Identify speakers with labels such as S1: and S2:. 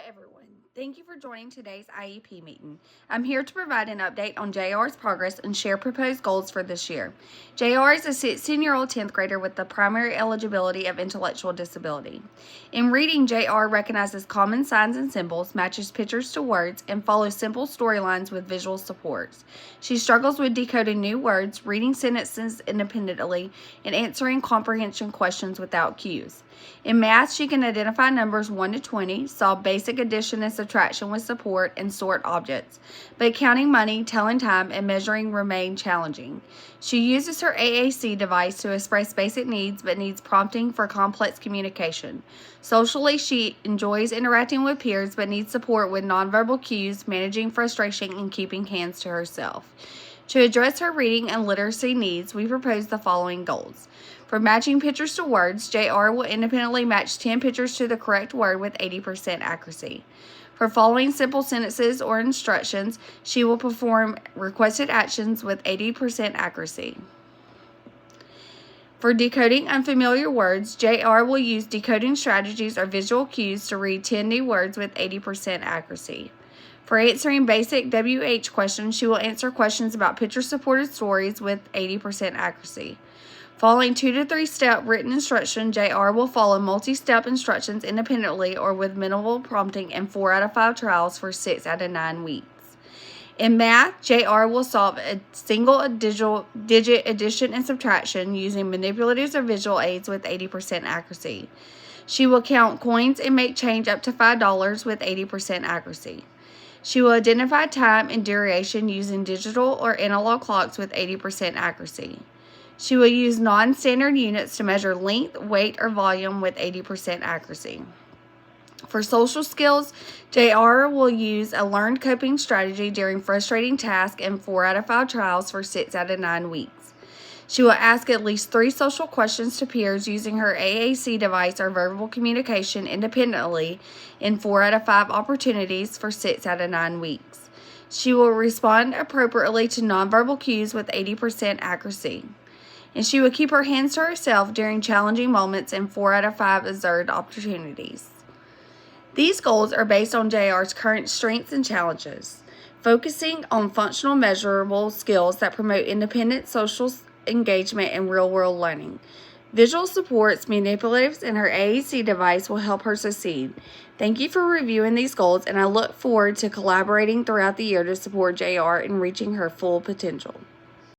S1: everyone. Thank you for joining today's IEP meeting. I'm here to provide an update on JR's progress and share proposed goals for this year. JR is a 16-year-old 10th grader with the primary eligibility of intellectual disability. In reading, JR recognizes common signs and symbols, matches pictures to words, and follows simple storylines with visual supports. She struggles with decoding new words, reading sentences independently, and answering comprehension questions without cues. In math, she can identify numbers 1 to 20, solve basic addition and subtraction with support, and sort objects. But counting money, telling time, and measuring remain challenging. She uses her AAC device to express basic needs but needs prompting for complex communication. Socially, she enjoys interacting with peers but needs support with nonverbal cues, managing frustration, and keeping hands to herself. To address her reading and literacy needs, we propose the following goals. For matching pictures to words, JR will independently match 10 pictures to the correct word with 80% accuracy. For following simple sentences or instructions, she will perform requested actions with 80% accuracy. For decoding unfamiliar words, JR will use decoding strategies or visual cues to read 10 new words with 80% accuracy. For answering basic WH questions, she will answer questions about picture-supported stories with 80% accuracy. Following 2 to 3 step written instruction, JR will follow multi-step instructions independently or with minimal prompting in 4 out of 5 trials for 6 out of 9 weeks. In math, JR will solve a single digit addition and subtraction using manipulatives or visual aids with 80% accuracy. She will count coins and make change up to $5 with 80% accuracy. She will identify time and duration using digital or analog clocks with 80% accuracy. She will use non-standard units to measure length, weight, or volume with 80% accuracy. For social skills, JR will use a learned coping strategy during frustrating tasks in 4 out of 5 trials for 6 out of 9 weeks. She will ask at least 3 social questions to peers using her AAC device or verbal communication independently in 4 out of 5 opportunities for 6 out of 9 weeks. She will respond appropriately to nonverbal cues with 80% accuracy. And she will keep her hands to herself during challenging moments in 4 out of 5 observed opportunities. These goals are based on JR's current strengths and challenges, focusing on functional measurable skills that promote independent social engagement and real-world learning. Visual supports, manipulatives, and her AAC device will help her succeed. Thank you for reviewing these goals, and I look forward to collaborating throughout the year to support JR in reaching her full potential.